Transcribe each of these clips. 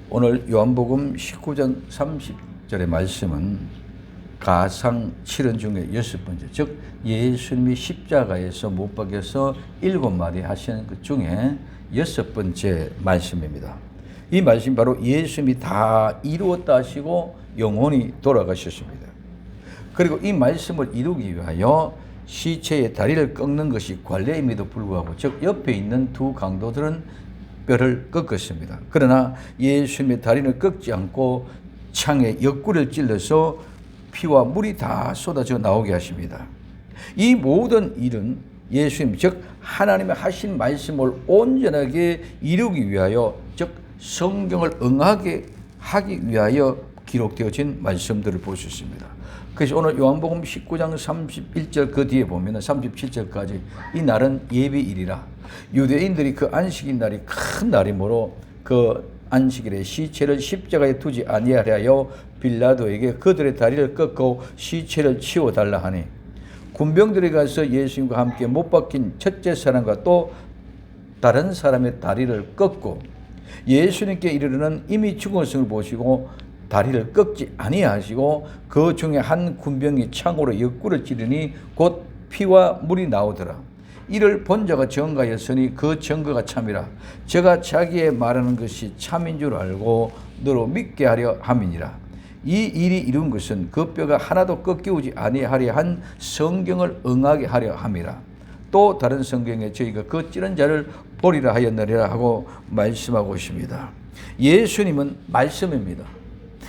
오늘 요한복음 19장 30절의 말씀은 가상 7언 중에 6번째, 즉 예수님이 십자가에서 못 박혀서 7마디 하시는 것 중에 6번째 말씀입니다. 이 말씀이 바로 예수님이 다 이루었다 하시고 영원히 돌아가셨습니다. 그리고 이 말씀을 이루기 위하여 시체의 다리를 꺾는 것이 관례임에도 불구하고, 즉 옆에 있는 두 강도들은 뼈를 꺾었습니다. 그러나 예수님의 다리는 꺾지 않고 창에 옆구리를 찔러서 피와 물이 다 쏟아져 나오게 하십니다. 이 모든 일은 예수님, 즉 하나님의 하신 말씀을 온전하게 이루기 위하여, 즉 성경을 응하게 하기 위하여 기록되어진 말씀들을 볼 수 있습니다. 그래서 오늘 요한복음 19장 31절 그 뒤에 보면 37절까지 이 날은 예비일이라, 유대인들이 그 안식일 날이 큰 날이므로 그 안식일에 시체를 십자가에 두지 아니하려 빌라도에게 그들의 다리를 꺾고 시체를 치워달라 하니, 군병들이 가서 예수님과 함께 못 박힌 첫째 사람과 또 다른 사람의 다리를 꺾고 예수님께 이르르는 이미 죽은 것을 보시고 다리를 꺾지 아니하시고 그 중에 한 군병이 창으로 옆구리를 찌르니 곧 피와 물이 나오더라. 이를 본 자가 증거하였으니 그 증거가 참이라. 저가 자기의 말하는 것이 참인 줄 알고 너로 믿게 하려 함이니라. 이 일이 이룬 것은 그 뼈가 하나도 꺾이지 아니하려 한 성경을 응하게 하려 함이라. 또 다른 성경에 저희가 그 찌른 자를 보리라 하였느니라 하고 말씀하고 있습니다. 예수님은 말씀입니다.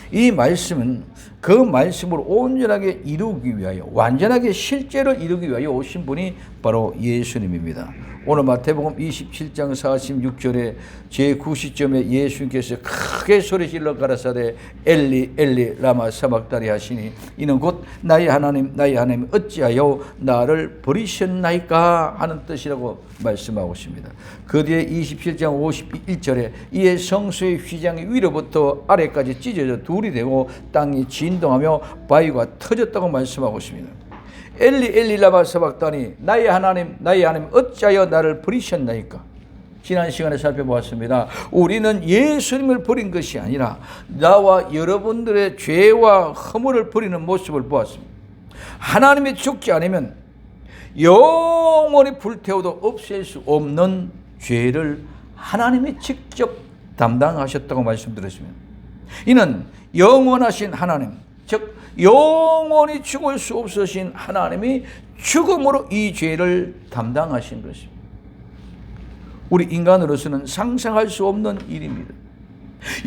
이 말씀은 그 말씀을 온전하게 이루기 위하여, 완전하게 실제로 이루기 위하여 오신 분이 바로 예수님입니다. 오늘 마태복음 27장 46절에 제9시점에 예수님께서 크게 소리질러 가라사대 엘리 엘리 라마 사박다니 하시니, 이는 곧 나의 하나님 나의 하나님 어찌하여 나를 버리셨나이까 하는 뜻이라고 말씀하고 있습니다. 그 뒤에 27장 51절에 이에 성소의 휘장이 위로부터 아래까지 찢어져 둘이 되고 땅이 진동하며 바위가 터졌다고 말씀하고 있습니다. 엘리 엘리 라마 사박다니 나의 하나님 나의 하나님 어찌하여 나를 버리셨나이까. 지난 시간에 살펴보았습니다. 우리는 예수님을 버린 것이 아니라 나와 여러분들의 죄와 허물을 버리는 모습을 보았습니다. 하나님이 죽지 않으면 영원히 불태워도 없앨 수 없는 죄를 하나님이 직접 담당하셨다고 말씀드렸습니다. 이는 영원하신 하나님, 즉 영원히 죽을 수 없으신 하나님이 죽음으로 이 죄를 담당하신 것입니다. 우리 인간으로서는 상상할 수 없는 일입니다.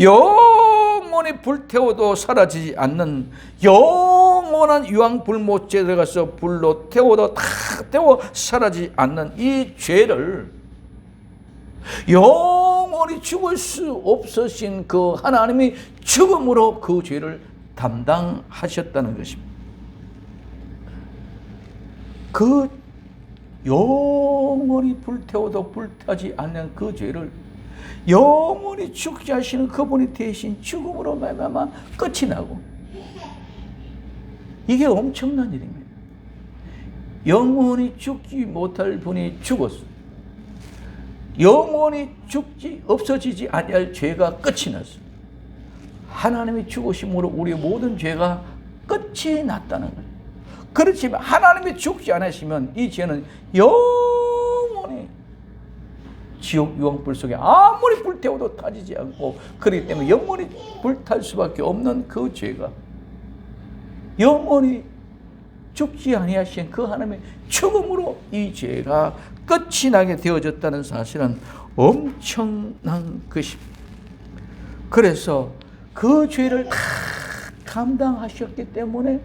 영원히 불태워도 사라지지 않는 영원한 유황불못지에 들어가서 불로 태워도 다 태워 사라지지 않는 이 죄를 영원히 죽을 수 없으신 그 하나님이 죽음으로 그 죄를 담당하셨다는 것입니다. 그 영원히 불태워도 불타지 않는 그 죄를 영원히 죽지 하시는 그분이 대신 죽음으로 말미암아 끝이 나고, 이게 엄청난 일입니다. 영원히 죽지 못할 분이 죽었어. 영원히 죽지 없어지지 아니할 죄가 끝이 났어. 하나님이 죽으심으로 우리의 모든 죄가 끝이 났다는 거예요. 그렇지만 하나님이 죽지 않으시면 이 죄는 영원히 지옥 유황불 속에 아무리 불태워도 타지지 않고, 그렇기 때문에 영원히 불탈 수밖에 없는 그 죄가 영원히 죽지 아니하신 그 하나님의 죽음으로 이 죄가 끝이 나게 되어졌다는 사실은 엄청난 것입니다. 그래서 그 죄를 다 감당하셨기 때문에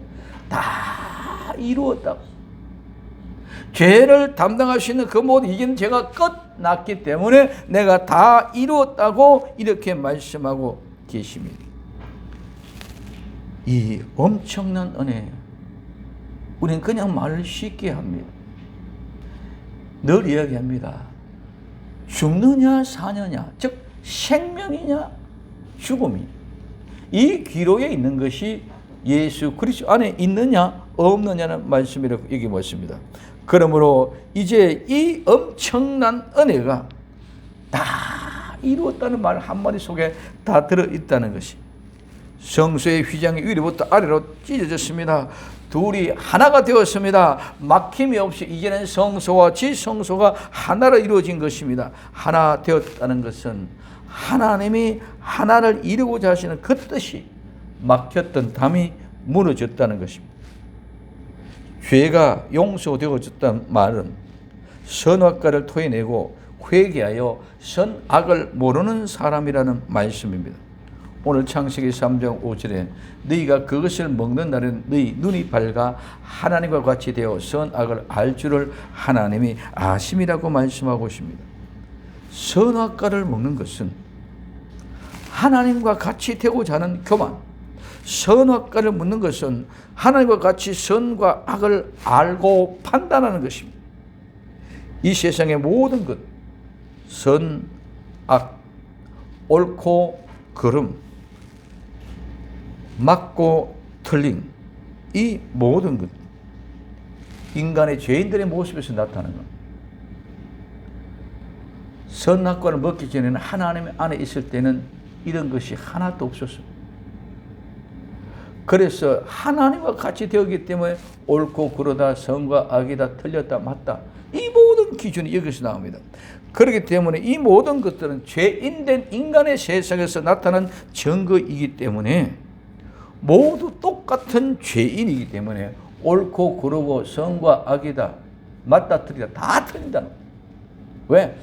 다 이루었다고. 죄를 담당할 수 있는 그 모든 이기는 죄가 끝났기 때문에 내가 다 이루었다고 이렇게 말씀하고 계십니다. 이 엄청난 은혜, 우리는 그냥 말을 쉽게 합니다. 늘 이야기합니다. 죽느냐 사느냐, 즉 생명이냐 죽음이냐, 이 기로에 있는 것이 예수 그리스도 안에 있느냐 없느냐는 말씀이라고 얘기하고 있습니다. 그러므로 이제 이 엄청난 은혜가 다 다 이루었다는 말 한마디 속에 다 들어있다는 것이. 성소의 휘장이 위로부터 아래로 찢어졌습니다. 둘이 하나가 되었습니다. 막힘이 없이 이제는 성소와 지성소가 하나로 이루어진 것입니다. 하나 되었다는 것은 하나님이 하나를 이루고자 하시는 그 뜻이 막혔던 담이 무너졌다는 것입니다. 죄가 용서되어졌다는 말은 선악과를 토해내고 회개하여 선악을 모르는 사람이라는 말씀입니다. 오늘 창세기 3장 5절에 너희가 그것을 먹는 날은 너희 눈이 밝아 하나님과 같이 되어 선악을 알 줄을 하나님이 아심이라고 말씀하고 있습니다. 선악과를 먹는 것은 하나님과 같이 되고자 하는 교만, 선악과를 먹는 것은 하나님과 같이 선과 악을 알고 판단하는 것입니다. 이 세상의 모든 것, 선, 악, 옳고 그름, 맞고 틀림, 이 모든 것, 인간의 죄인들의 모습에서 나타나는 것. 선악과를 먹기 전에는 하나님 안에 있을 때는 이런 것이 하나도 없었습니다. 그래서 하나님과 같이 되었기 때문에 옳고 그러다, 선과 악이다, 틀렸다, 맞다, 이 모든 기준이 여기서 나옵니다. 그렇기 때문에 이 모든 것들은 죄인된 인간의 세상에서 나타난 증거이기 때문에 모두 똑같은 죄인이기 때문에 옳고 그러고 선과 악이다, 맞다, 틀리다, 다 틀린다는 거예요. 왜?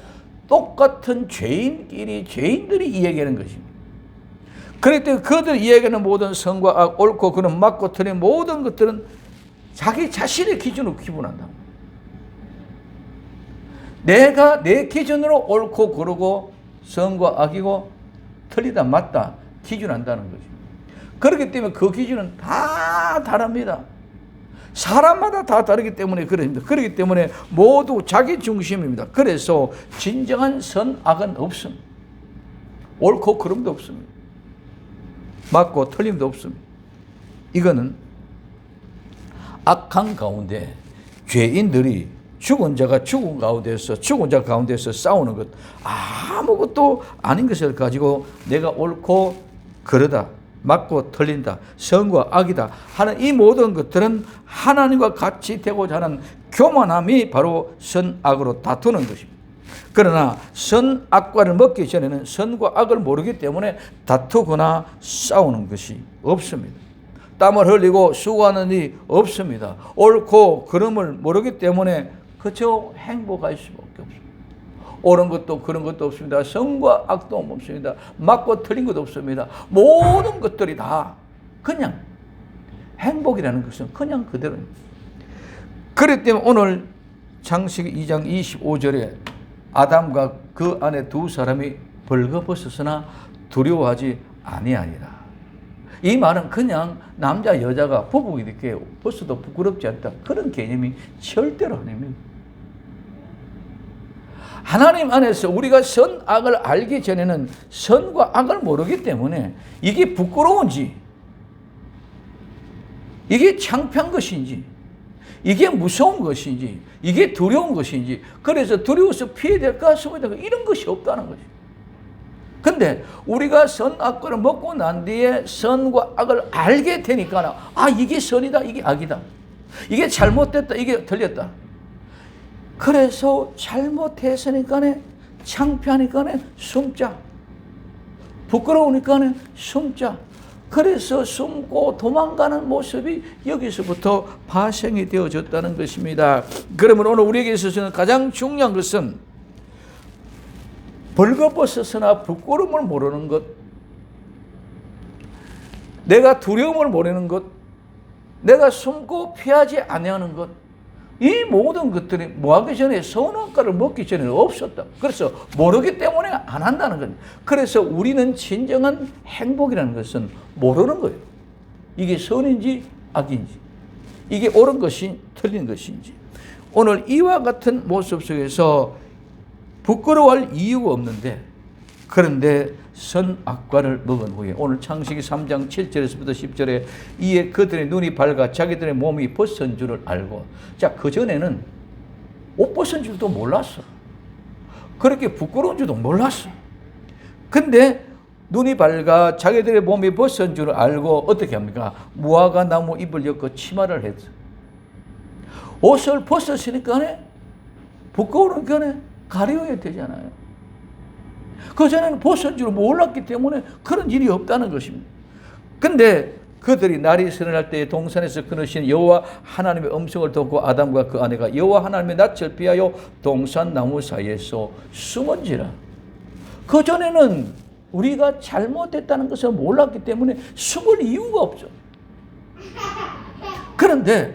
똑같은 죄인들이 이야기하는 것입니다. 그렇기 때문에 그들이 이야기하는 모든 선과 악, 옳고 그름, 맞고 틀린 모든 것들은 자기 자신의 기준으로 기분한다. 내가 내 기준으로 옳고 그러고 선과 악이고 틀리다, 맞다 기준한다는 거죠. 그렇기 때문에 그 기준은 다 다릅니다. 사람마다 다 다르기 때문에 그렇습니다. 그렇기 때문에 모두 자기 중심입니다. 그래서 진정한 선, 악은 없습니다. 옳고 그름도 없습니다. 맞고 틀림도 없습니다. 이거는 악한 가운데 죄인들이 죽은 자 가운데서 싸우는 것, 아무것도 아닌 것을 가지고 내가 옳고 그러다, 맞고 틀린다, 선과 악이다 하는 이 모든 것들은 하나님과 같이 되고자 하는 교만함이 바로 선악으로 다투는 것입니다. 그러나 선악과를 먹기 전에는 선과 악을 모르기 때문에 다투거나 싸우는 것이 없습니다. 땀을 흘리고 수고하는 일이 없습니다. 옳고 그름을 모르기 때문에 그저 행복할 수밖에 없습니다. 옳은 것도 그런 것도 없습니다. 선과 악도 없습니다. 맞고 틀린 것도 없습니다. 모든 것들이 다 그냥 행복이라는 것은 그냥 그대로입니다. 그렇기 때문에 오늘 창세기 2장 25절에 아담과 그 안에 두 사람이 벌거벗었으나 두려워하지 아니하니라. 이 말은 그냥 남자 여자가 부부 이렇게 벗어도 부끄럽지 않다, 그런 개념이 절대로 아닙니다. 하나님 안에서 우리가 선악을 알기 전에는 선과 악을 모르기 때문에 이게 부끄러운지, 이게 창피한 것인지, 이게 무서운 것인지, 이게 두려운 것인지, 그래서 두려워서 피해야 될까, 숨어야 될까, 이런 것이 없다는 거죠. 근데 우리가 선악과를 먹고 난 뒤에 선과 악을 알게 되니까 이게 선이다, 이게 악이다, 이게 잘못됐다, 이게 틀렸다. 그래서 잘못했으니까 창피하니까 숨자, 부끄러우니까 숨자. 그래서 숨고 도망가는 모습이 여기서부터 발생이 되어졌다는 것입니다. 그러면 오늘 우리에게 있어서는 가장 중요한 것은 벌거벗었으나 부끄러움을 모르는 것, 내가 두려움을 모르는 것, 내가 숨고 피하지 아니하는 것, 이 모든 것들이 뭐하기 전에 선악과를 먹기 전에는 없었다. 그래서 모르기 때문에 안 한다는 거예요. 그래서 우리는 진정한 행복이라는 것은 모르는 거예요. 이게 선인지 악인지, 이게 옳은 것이 틀린 것인지. 오늘 이와 같은 모습 속에서 부끄러워할 이유가 없는데, 그런데 선악과를 먹은 후에 오늘 창세기 3장 7절에서부터 10절에 이에 그들의 눈이 밝아 자기들의 몸이 벗은 줄을 알고, 자, 그전에는 옷 벗은 줄도 몰랐어. 그렇게 부끄러운 줄도 몰랐어. 근데 눈이 밝아 자기들의 몸이 벗은 줄 알고 어떻게 합니까? 무화과 나무 잎을 엮고 치마를 했어. 옷을 벗었으니까 부끄러우니까 가려야 되잖아요. 그전에는 벗은 줄 몰랐기 때문에 그런 일이 없다는 것입니다. 근데 그들이 날이 서늘할 때에 동산에서 끊으신 여호와 하나님의 음성을 듣고 아담과 그 아내가 여호와 하나님의 낯을 피하여 동산 나무 사이에서 숨은지라. 그전에는 우리가 잘못했다는 것을 몰랐기 때문에 숨을 이유가 없죠. 그런데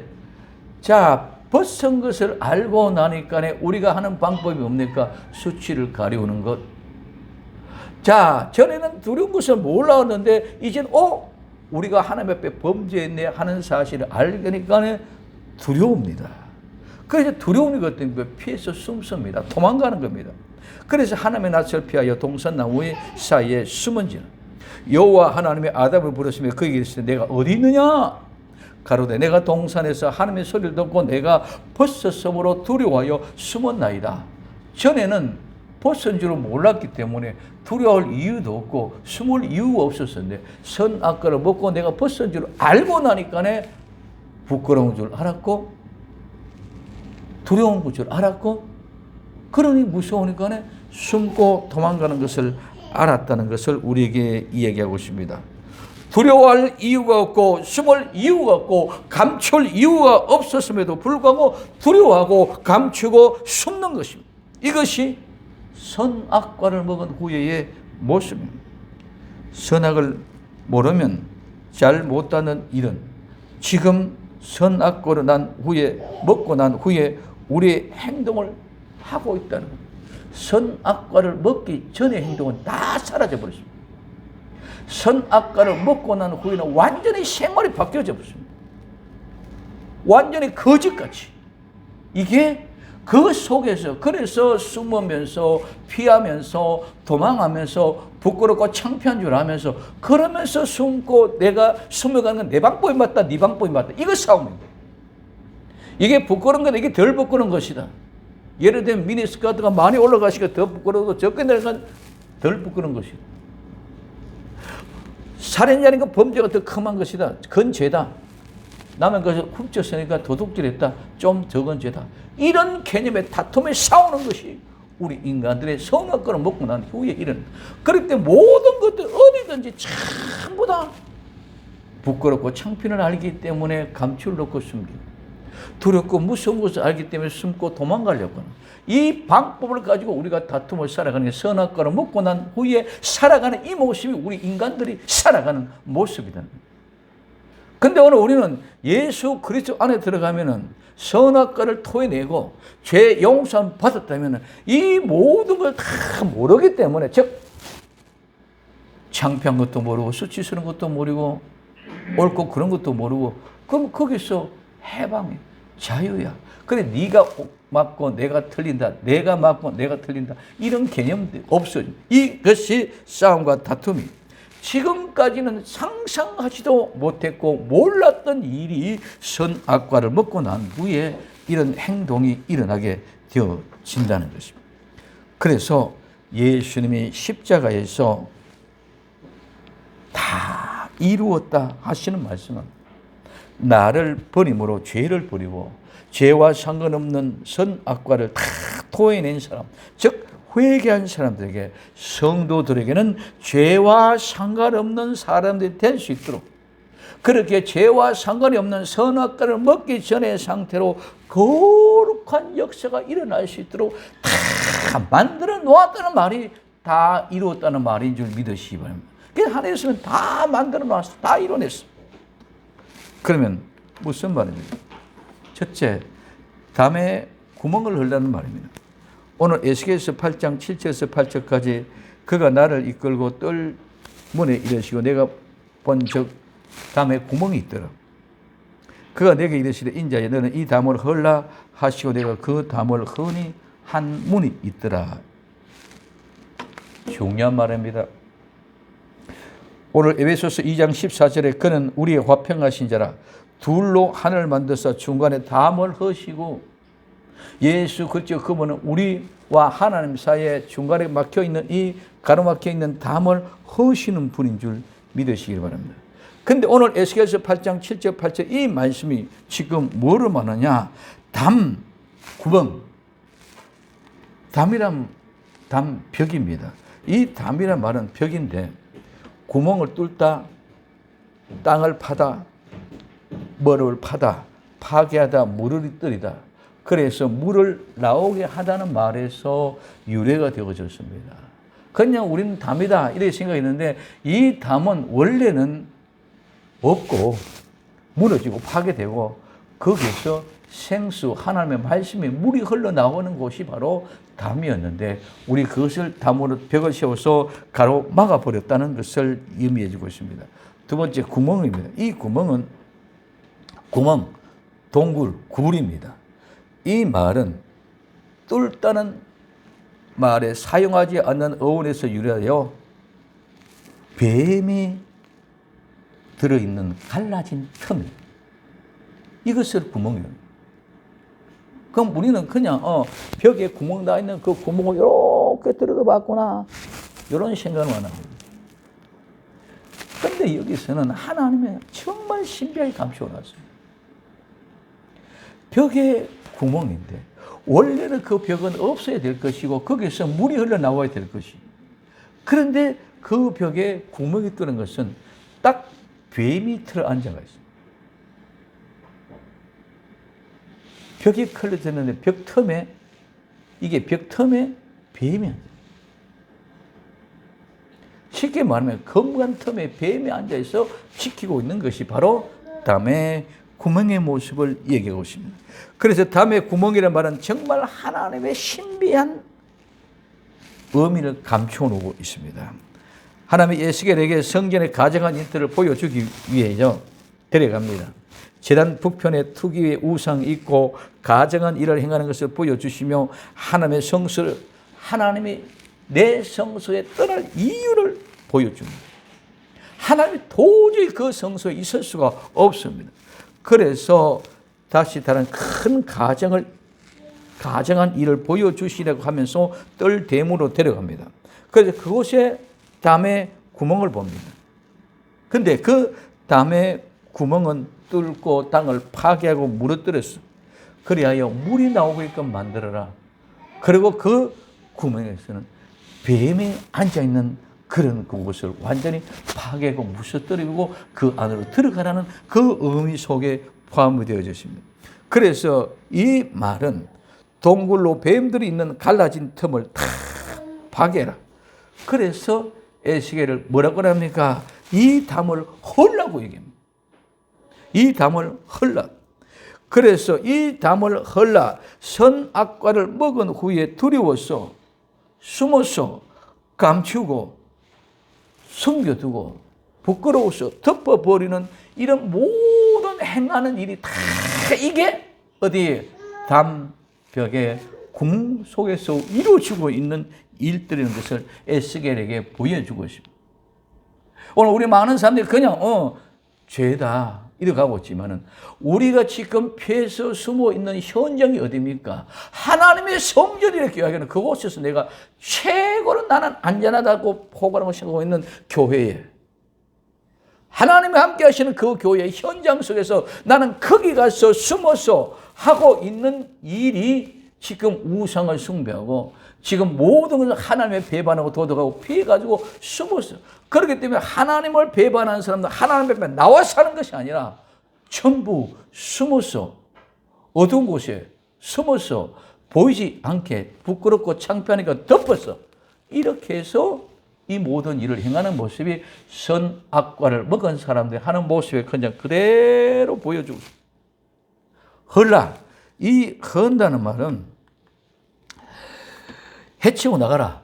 자, 벗은 것을 알고 나니까 우리가 하는 방법이 뭡니까? 수치를 가리우는 것. 자, 전에는 두려운 것을 몰랐는데 이제는 우리가 하나님 앞에 범죄했네 하는 사실을 알니까 두려웁니다. 그래서 두려움이 것 때문에 피해서 숨습니다. 도망가는 겁니다. 그래서 하나님의 낯을 피하여 동산 나무의 사이에 숨은지라. 여호와 하나님의 아담을 부르시며 그에게 이르시되 내가 어디 있느냐? 가로되 내가 동산에서 하나님의 소리를 듣고 내가 벗었으므로 두려워하여 숨었나이다. 전에는 벗은 줄을 몰랐기 때문에 두려워할 이유도 없고 숨을 이유가 없었는데 선악과를 먹고 내가 벗은 줄을 알고 나니까 부끄러운 줄 알았고 두려운 줄 알았고 그러니 무서우니까 숨고 도망가는 것을 알았다는 것을 우리에게 이야기하고 있습니다. 두려워할 이유가 없고 숨을 이유가 없고 감출 이유가 없었음에도 불구하고 두려워하고 감추고 숨는 것입니다. 이것이 선악과를 먹은 후에의 모습입니다. 선악을 모르면 잘 못하는 일은 지금 선악과를 먹고 난 후에 우리의 행동을 하고 있다는 겁니다. 선악과를 먹기 전의 행동은 다 사라져 버렸습니다. 선악과를 먹고 난 후에는 완전히 생활이 바뀌어져 버렸습니다. 완전히 거짓같이. 이게 그 속에서 그래서 숨으면서 피하면서 도망하면서 부끄럽고 창피한 줄 알면서 그러면서 숨고 내가 숨어가는 건 내 방법이 맞다 네 방법이 맞다 이거 싸움입니다. 이게 부끄러운 건 이게 덜 부끄러운 것이다. 예를 들면 미니스커트가 많이 올라가시니까 더 부끄러우고 적게 내려가면 덜 부끄러운 것이다. 살인자니까 범죄가 더 큼한 것이다. 그건 죄다. 남의 것을 훔쳤으니까 도둑질했다. 좀 적은 죄다. 이런 개념의 다툼에 싸우는 것이 우리 인간들의 선악과를 먹고 난 후에 이런. 그렇기 때문에 모든 것들 어디든지 전부 다 부끄럽고 창피를 알기 때문에 감출 놓고 숨기고 두렵고 무서운 것을 알기 때문에 숨고 도망가려고 하는 이 방법을 가지고 우리가 다툼을 살아가는 게 선악과를 먹고 난 후에 살아가는 이 모습이 우리 인간들이 살아가는 모습이다. 근데 오늘 우리는 예수 그리스도 안에 들어가면은 선악과를 토해내고 죄 용서함 받았다면 이 모든 걸 다 모르기 때문에 즉 창피한 것도 모르고 수치스러운 것도 모르고 옳고 그런 것도 모르고 그럼 거기서 해방이야. 자유야. 그래 네가 맞고 내가 틀린다. 내가 맞고 내가 틀린다. 이런 개념들이 없어져. 이것이 싸움과 다툼이 지금까지는 상상하지도 못했고 몰랐던 일이 선악과를 먹고 난 후에 이런 행동이 일어나게 되어진다는 것입니다. 그래서 예수님이 십자가에서 다 이루었다 하시는 말씀은 나를 버림으로 죄를 버리고 죄와 상관없는 선악과를 다 토해낸 사람, 즉 회개한 사람들에게 성도들에게는 죄와 상관없는 사람들이 될 수 있도록 그렇게 죄와 상관이 없는 선악과를 먹기 전의 상태로 거룩한 역사가 일어날 수 있도록 다 만들어 놓았다는 말이 다 이루었다는 말인 줄 믿으시기 바랍니다. 그래서 하나님은 다 만들어 놨어. 다 이뤄냈어. 그러면 무슨 말입니까? 첫째, 담에 구멍을 흘라는 말입니다. 오늘 에스겔서 8장 7절에서 8절까지 그가 나를 이끌고 뜰 문에 이르시고 내가 본 적 담에 구멍이 있더라. 그가 내게 이르시되 인자야 너는 이 담을 헐라 하시고 내가 그 담을 허니 한 문이 있더라. 중요한 말입니다. 오늘 에베소서 2장 14절에 그는 우리의 화평하신 자라 둘로 하늘을 만드사 중간에 담을 허시고 예수 그리스도 그분은 우리와 하나님 사이에 중간에 막혀있는 이 가로막혀있는 담을 허시는 분인 줄 믿으시길 바랍니다. 근데 오늘 에스겔서 8장 7절 8절 이 말씀이 지금 뭐를 말하냐? 담, 구멍. 담이란 벽입니다. 이 담이란 말은 벽인데 구멍을 뚫다, 땅을 파다, 머리를 파다, 파괴하다, 물을 떨이다. 그래서 물을 나오게 하다는 말에서 유래가 되어졌습니다. 그냥 우리는 담이다 이렇게 생각했는데 이 담은 원래는 없고 무너지고 파괴되고 거기에서 생수 하나님의 말씀이 물이 흘러나오는 곳이 바로 담이었는데 우리 그것을 담으로 벽을 세워서 가로막아버렸다는 것을 의미해 주고 있습니다. 두 번째 구멍입니다. 이 구멍은 구멍, 동굴, 굴입니다. 이 말은 뚫다는 말에 사용하지 않는 어원에서 유래하여 뱀이 들어있는 갈라진 틈, 이것을 구멍이에요. 그럼 우리는 그냥 벽에 구멍 나 있는 그 구멍을 이렇게 들어가 봤구나 이런 생각을 안 합니다. 그런데 여기서는 하나님의 정말 신비하게 감춰놨습니다. 벽에 구멍인데 원래는 그 벽은 없어야 될 것이고 거기서 물이 흘러나와야 될 것이. 그런데 그 벽에 구멍이 뚫는 것은 딱 뱀이 틀어앉아가 있습니다. 벽이 걸려졌는데 벽 틈에 이게 벽 틈에 뱀이 앉아. 쉽게 말하면 검간 틈에 뱀이 앉아 있어 지키고 있는 것이 바로 담의 구멍의 모습을 얘기하고 있습니다. 그래서 담의 구멍이라는 말은 정말 하나님의 신비한 의미를 감춰놓고 있습니다. 하나님의 에스겔에게 성전의 가정한 인터를 보여주기 위해서 데려갑니다. 제단 북편에 투기의 우상이 있고 가정한 일을 행하는 것을 보여주시며 하나님의 성소를 하나님이 내 성소에 떠날 이유를 보여줍니다. 하나님이 도저히 그 성소에 있을 수가 없습니다. 그래서 다시 다른 큰 가정한 일을 보여주시려고 하면서 뜰댐으로 데려갑니다. 그래서 그곳에 담의 구멍을 봅니다. 근데 그 담의 구멍은 뚫고 땅을 파괴하고 무너뜨렸어. 그리하여 물이 나오게끔 만들어라. 그리고 그 구멍에서는 뱀이 앉아있는 그런 그곳을 완전히 파괴하고 무너뜨리고 그 안으로 들어가라는 그 의미 속에 포함이 되어져 있습니다. 그래서 이 말은 동굴로 뱀들이 있는 갈라진 틈을 다 파괴해라. 그래서 에스겔을 뭐라고 합니까? 이 담을 헐라고 얘기합니다. 이 담을 헐라. 그래서 이 담을 헐라. 선악과를 먹은 후에 두려워서 숨어서 감추고 숨겨두고 부끄러워서 덮어버리는 이런 모든 행하는 일이 다 이게 어디에 담벽의 구멍 속에서 이루어지고 있는 일들이라는 것을 에스겔에게 보여주고 있습니다. 오늘 우리 많은 사람들이 그냥 죄다 이렇게 가고 있지만은 우리가 지금 피해서 숨어 있는 현장이 어디입니까? 하나님의 성전이라고 이야기하는 그곳에서 내가 최고로 나는 안전하다고 포괄하고 생각하고 있는 교회에 하나님이 함께 하시는 그 교회의 현장 속에서 나는 거기 가서 숨어서 하고 있는 일이 지금 우상을 숭배하고 지금 모든 것을 하나님의 배반하고 도덕하고 피해가지고 숨었어. 그렇기 때문에 하나님을 배반하는 사람들 하나님 앞에 나와 사는 것이 아니라 전부 숨어서 어두운 곳에 숨어서 보이지 않게 부끄럽고 창피하니까 덮었어. 이렇게 해서 이 모든 일을 행하는 모습이 선악과를 먹은 사람들이 하는 모습에 그냥 그대로 보여주고 있습니다. 헐라. 이 헌다는 말은 해치고 나가라.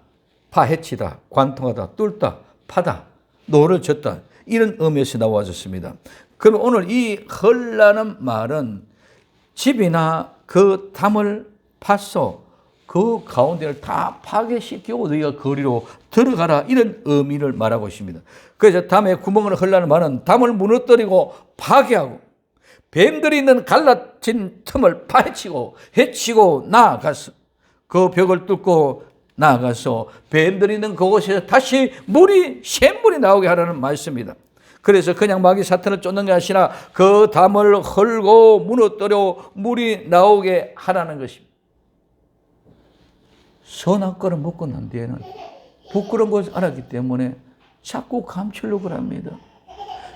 파헤치다, 관통하다, 뚫다, 파다, 노를 젓다. 이런 의미에서 나와졌습니다. 그럼 오늘 이 헐라는 말은 집이나 그 담을 파서 그 가운데를 다 파괴시키고 너희가 거리로 들어가라. 이런 의미를 말하고 있습니다. 그래서 담에 구멍을 헐라는 말은 담을 무너뜨리고 파괴하고 뱀들이 있는 갈라진 틈을 파헤치고 헤치고 나아가서 그 벽을 뚫고 나아가서 뱀들이 있는 그곳에서 다시 샘물이 나오게 하라는 말씀입니다. 그래서 그냥 마귀 사탄을 쫓는 게 아니라 그 담을 헐고 무너뜨려 물이 나오게 하라는 것입니다. 선악 과를 먹고 난 뒤에는 부끄러운 것을 알았기 때문에 자꾸 감추려고 합니다.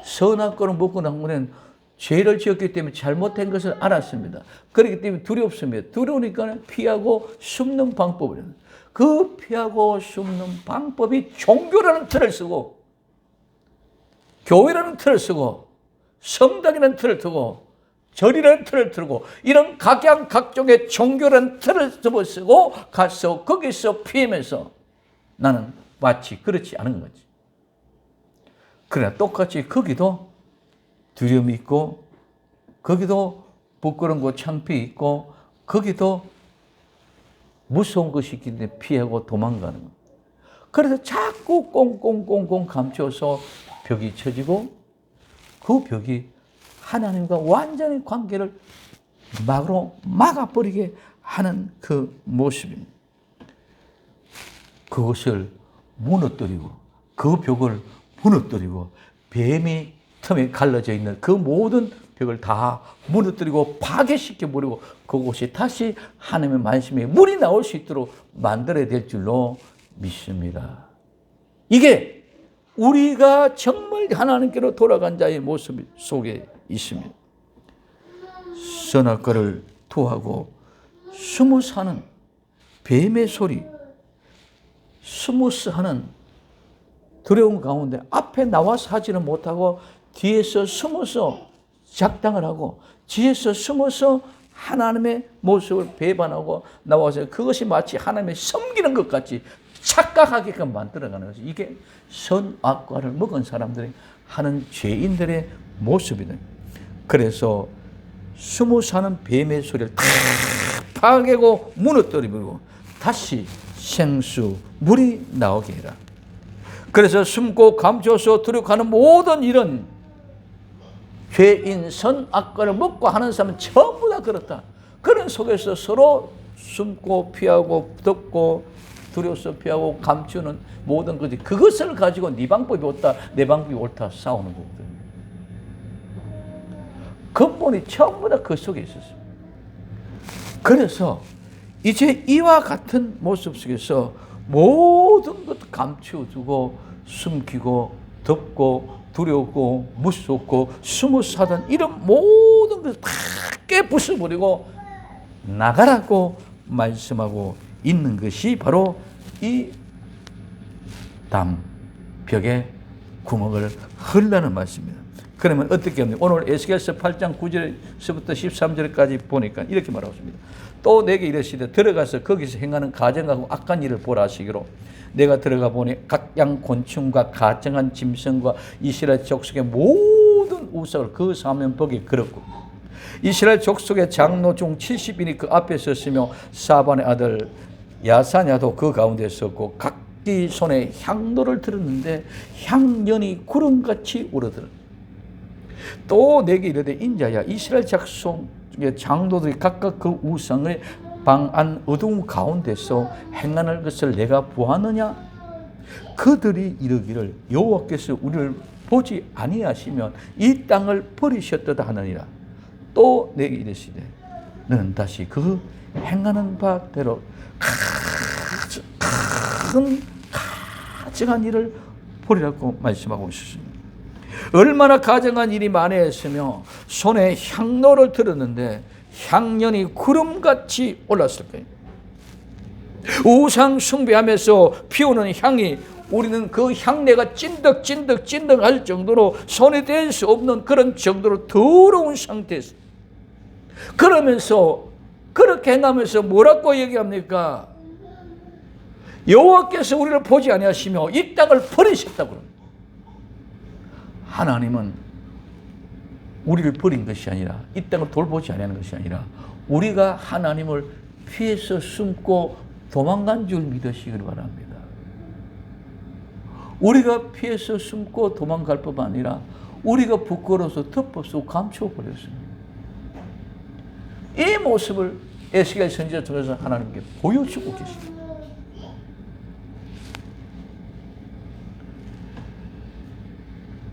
선악 과를 먹고 난 후에는 죄를 지었기 때문에 잘못된 것을 알았습니다. 그렇기 때문에 두렵습니다. 두려우니까 피하고 숨는 방법을, 그 피하고 숨는 방법이 종교라는 틀을 쓰고 교회라는 틀을 쓰고 성당이라는 틀을 두고 절이라는 틀을 들고 이런 각종의 종교라는 틀을 쓰고 가서 거기서 피하면서 나는 마치 그렇지 않은 거지. 그러나 똑같이 거기도 두려움이 있고 거기도 부끄러운 거 창피 있고 거기도 무서운 것이 있기 때문에 피하고 도망가는 거예요. 그래서 자꾸 꽁꽁꽁꽁 감춰서 벽이 쳐지고 그 벽이 하나님과 완전히 관계를 막아버리게 하는 그 모습입니다. 그것을 무너뜨리고 그 벽을 무너뜨리고 뱀이 틈에 갈라져 있는 그 모든 벽을 다 무너뜨리고 파괴시켜버리고 그곳이 다시 하나님의 말씀에 물이 나올 수 있도록 만들어야 될 줄로 믿습니다. 이게 우리가 정말 하나님께로 돌아간 자의 모습 속에 있습니다. 선악과를 토하고 숨어 사는 뱀의 소리, 스무스하는 두려움 가운데 앞에 나와서 하지는 못하고 뒤에서 숨어서 작당을 하고 뒤에서 숨어서 하나님의 모습을 배반하고 나와서 그것이 마치 하나님의 섬기는 것 같이 착각하게끔 만들어가는 것이 이게 선악과를 먹은 사람들이 하는 죄인들의 모습이다. 그래서 숨어 사는 뱀의 소리를 다 파괴고 무너뜨리고 다시 생수 물이 나오게 해라. 그래서 숨고 감춰서 두려워하는 모든 이런 죄인 선악과를 먹고 하는 사람은 전부 다 그렇다. 그런 속에서 서로 숨고 피하고 덮고 두려워서 피하고 감추는 모든 것이 그것을 가지고 네 방법이 옳다 내 방법이 옳다 싸우는 거거든. 근본이 전부 다 그 속에 있었어요. 그래서 이제 이와 같은 모습 속에서 모든 것 감추어두고 숨기고 덮고 두렵고 무섭고 숨어 사던 이런 모든 것을 다 깨부숴버리고 나가라고 말씀하고 있는 것이 바로 이 담 벽에 구멍을 헐라는 말씀입니다. 그러면 어떻게 합니까? 오늘 에스겔서 8장 9절에서부터 13절까지 보니까 이렇게 말하고 있습니다. 또 내게 이르시되 들어가서 거기서 행하는 가증하고 악한 일을 보라 하시기로 내가 들어가 보니 각양 곤충과 가증한 짐승과 이스라엘 족속의 모든 우상을 그 사면벽에 걸었고 이스라엘 족속의 장로 중 70인이 그 앞에 섰으며 사반의 아들 야사냐도 그 가운데 섰고 각기 손에 향로를 들었는데 향연이 구름같이 오르더라. 또 내게 이르되 인자야 이스라엘 족속의 장로들이 각각 그 우상을 방 안 어두움 가운데서 행하는 것을 내가 보았느냐? 그들이 이르기를 여호와께서 우리를 보지 아니하시면 이 땅을 버리셨도다 하느니라. 또 내게 이르시되 너는 다시 그 행하는 바대로 큰 가증한 일을 보리라고 말씀하고 있습니다. 얼마나 가증한 일이 만회했으며 손에 향로를 들었는데 향연이 구름같이 올랐을 거예요. 우상 숭배하면서 피우는 향이 우리는 그 향내가 찐득 할 정도로 손에 댈 수 없는 그런 정도로 더러운 상태에서 그러면서 그렇게 행하면서 뭐라고 얘기합니까? 여호와께서 우리를 보지 아니하시며 이 땅을 버리셨다고 합니다. 하나님은 우리를 버린 것이 아니라 이 땅을 돌보지 않는 것이 아니라 우리가 하나님을 피해서 숨고 도망간 줄 믿으시길 바랍니다. 우리가 피해서 숨고 도망갈 뿐만 아니라 우리가 부끄러워서 덮어쓰고 감춰버렸습니다. 이 모습을 에스겔 선지자 통해서 하나님께 보여주고 계십니다.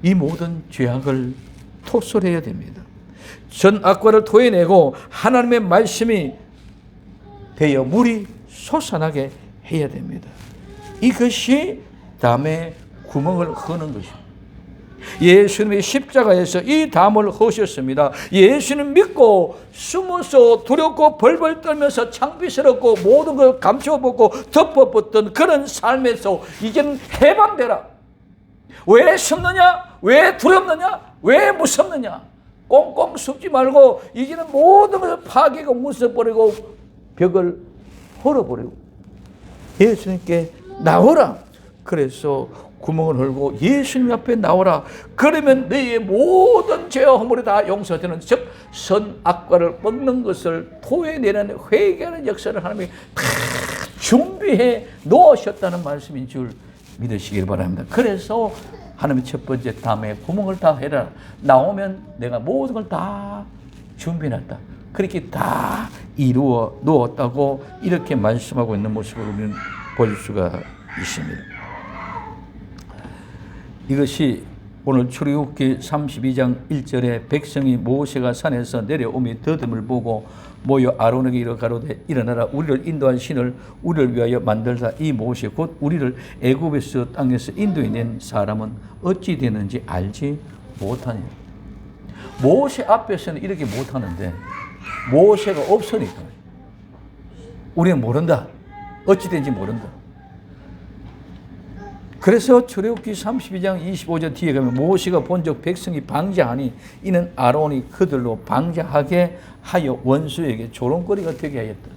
이 모든 죄악을 토설해야 됩니다. 전 악과를 토해내고 하나님의 말씀이 되어 물이 솟아나게 해야 됩니다. 이것이 담에 구멍을 허는 것입니다. 예수님이 십자가에서 이 담을 허셨습니다. 예수님 믿고 숨어서 두렵고 벌벌 떨면서 창피스럽고 모든 걸 감춰보고 덮어봤던 그런 삶에서 이제는 해방되라. 왜 숨느냐? 왜 두렵느냐? 왜 무섭느냐? 꽁꽁 숨지 말고 이제는 모든 것을 파괴하고 무서버리고 벽을 헐어버리고 예수님께 나오라. 그래서 구멍을 헐고 예수님 앞에 나오라. 그러면 너희의 모든 죄와 허물이 다 용서되는, 즉 선악과를 먹는 것을 토해내는 회개하는 역사를 하나님이 다 준비해 놓으셨다는 말씀인 줄 믿으시길 바랍니다. 그래서 하나님의 첫 번째 담에 구멍을 다 해라. 나오면 내가 모든 걸 다 준비해놨다. 그렇게 다 이루어 놓았다고 이렇게 말씀하고 있는 모습을 우리는 볼 수가 있습니다. 이것이 오늘 출애굽기 32장 1절에 백성이 모세가 산에서 내려오며 더듬을 보고 모여 아론에게 이르러 가로되 일어나라. 우리를 인도한 신을 우리를 위하여 만들자. 이 모세 곧 우리를 애굽에서 땅에서 인도해낸 사람은 어찌 되는지 알지 못하냐. 모세 앞에서는 이렇게 못하는데 모세가 없으니까 우리는 모른다. 어찌 된지 모른다. 그래서 출애굽기 32장 25절 뒤에 가면 모세가 본적 백성이 방자하니 이는 아론이 그들로 방자하게 하여 원수에게 조롱거리가 되게 하였다.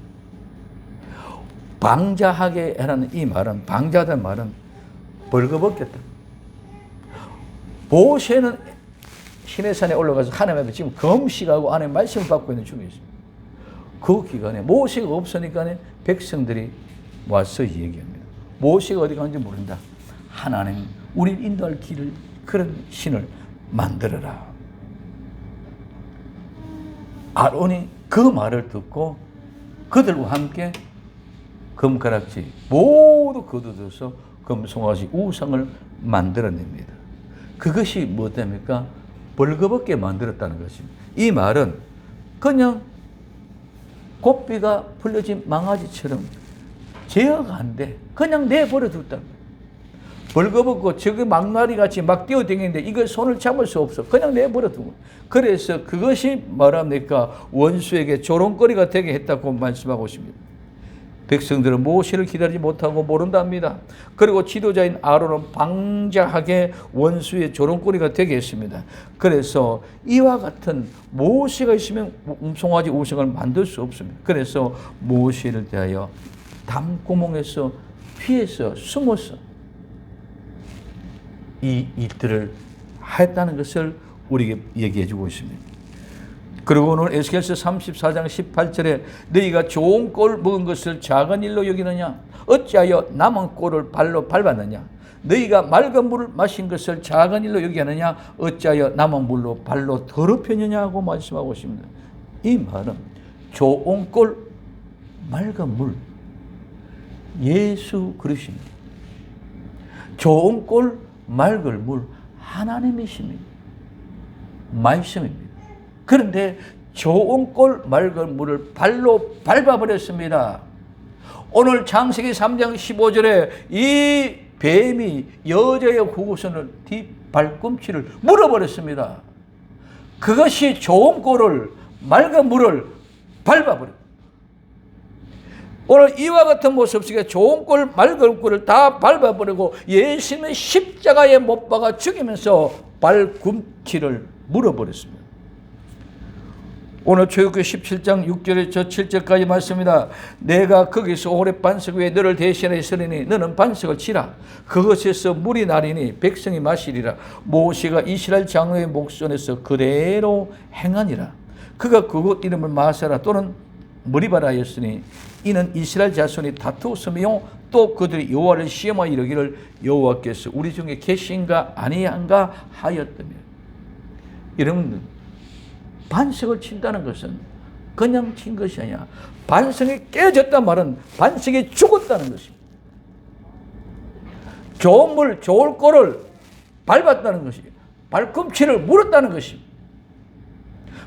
방자하게 하라는 이 말은, 방자하다는 말은 벌거벗겼다. 모세는 시내산에 올라가서 하나님 앞에 지금 금식하고 안에 말씀을 받고 있는 중에 있습니다. 그 기간에 모세가 없으니까 백성들이 와서 얘기합니다. 모세가 어디 가는지 모른다. 하나님, 우리를 인도할 길을, 그런 신을 만들어라. 아론이 그 말을 듣고 그들과 함께 금가락지 모두 거두어서 금송아지 우상을 만들어냅니다. 그것이 무엇입니까? 벌거벗게 만들었다는 것입니다. 이 말은 그냥 고삐가 풀려진 망아지처럼 제어가 안 돼. 그냥 내버려 뒀다. 벌거벗고 저기 망나니 같이 막 뛰어다니는데 이걸 손을 잡을 수 없어. 그냥 내버려 두고. 그래서 그것이 말합니까? 원수에게 조롱거리가 되게 했다고 말씀하고 있습니다. 백성들은 모세를 기다리지 못하고 모른답니다. 그리고 지도자인 아론은 방자하게 원수의 조롱거리가 되게 했습니다. 그래서 이와 같은 모세가 있으면 송아지 우상을 만들 수 없습니다. 그래서 모세를 대하여 담구멍에서 피해서 숨어서 이 일들을 했다는 것을 우리에게 얘기해 주고 있습니다. 그리고 오늘 에스겔서 34장 18절에 너희가 좋은 꼴 먹은 것을 작은 일로 여기느냐? 어찌하여 남은 꼴을 발로 밟았느냐? 너희가 맑은 물을 마신 것을 작은 일로 여기느냐? 어찌하여 남은 물로 발로 더럽혔느냐고 말씀하고 있습니다. 이 말은 좋은 꼴, 맑은 물, 예수 그리스도입니다. 좋은 꼴, 맑은 물, 하나님이십니다. 말씀입니다. 그런데 좋은 꼴 맑은 물을 발로 밟아버렸습니다. 오늘 창세기 3장 15절에 이 뱀이 여자의 후구선을 뒷발꿈치를 물어버렸습니다. 그것이 좋은 꼴을 맑은 물을 밟아버렸습니다. 오늘 이와 같은 모습 속에 좋은 꼴 맑은 꼴을 다 밟아버리고 예수님의 십자가에 못 박아 죽이면서 발꿈치를 물어버렸습니다. 오늘 출애굽기 17장 6절에서 7절까지 말씀입니다. 내가 거기서 오래 반석 위에 너를 대신하여 서리니 너는 반석을 치라. 그것에서 물이 나리니 백성이 마시리라. 모세가 이스라엘 장로의 목전에서 그대로 행하니라. 그가 그곳 이름을 마사라 또는 머리바라였으니 이는 이스라엘 자손이 다투었으며 또 그들이 여호와를 시험하여 이르기를 여호와께서 우리 중에 계신가 아니한가 하였다며. 여러분, 반석을 친다는 것은 그냥 친 것이 아니야. 반석이 깨졌단 말은 반석이 죽었다는 것입니다. 좋은 물, 좋을 꼴을 밟았다는 것이 발꿈치를 물었다는 것입니다.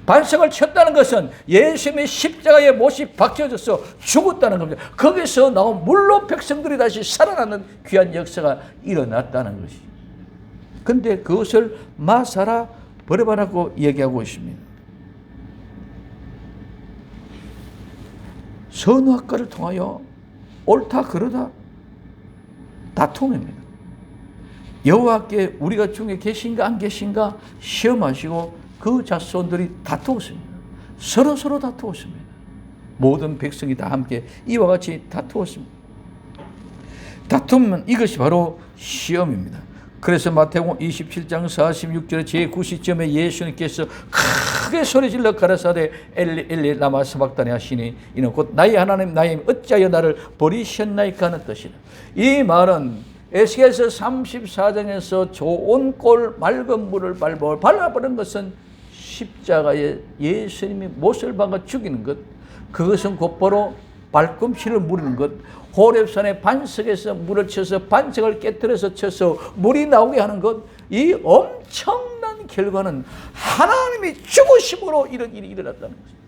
반석을 쳤다는 것은 예수님의 십자가에 못이 박혀져서 죽었다는 겁니다. 거기서 나온 물로 백성들이 다시 살아나는 귀한 역사가 일어났다는 것이. 근데 그것을 마사라 버려바라고 얘기하고 있습니다. 선악과를 통하여 옳다 그러다 다툼입니다. 여호와께 우리가 중에 계신가 안 계신가 시험하시고 그 자손들이 다투었습니다. 서로 다투었습니다. 모든 백성이 다 함께 이와 같이 다투었습니다. 다투면 이것이 바로 시험입니다. 그래서 마태복음 27장 46절에 제9시점에 예수님께서 크게 소리질러 가라사대 엘리 엘리 라마 사박다니 하시니 이는 곧 나의 하나님 나의 힘 어찌하여 나를 버리셨나이까 하는 뜻이다. 이 말은 에스겔서 34장에서 좋은 꼴 맑은 물을 발라버린 것은 십자가에 예수님이 못을 박아 죽이는 것, 그것은 곧바로 발꿈치를 무리는 것, 호렙산의 반석에서 물을 쳐서 반석을 깨뜨려서 쳐서 물이 나오게 하는 것, 이 엄청난 결과는 하나님이 죽으심으로 이런 일이 일어났다는 것입니다.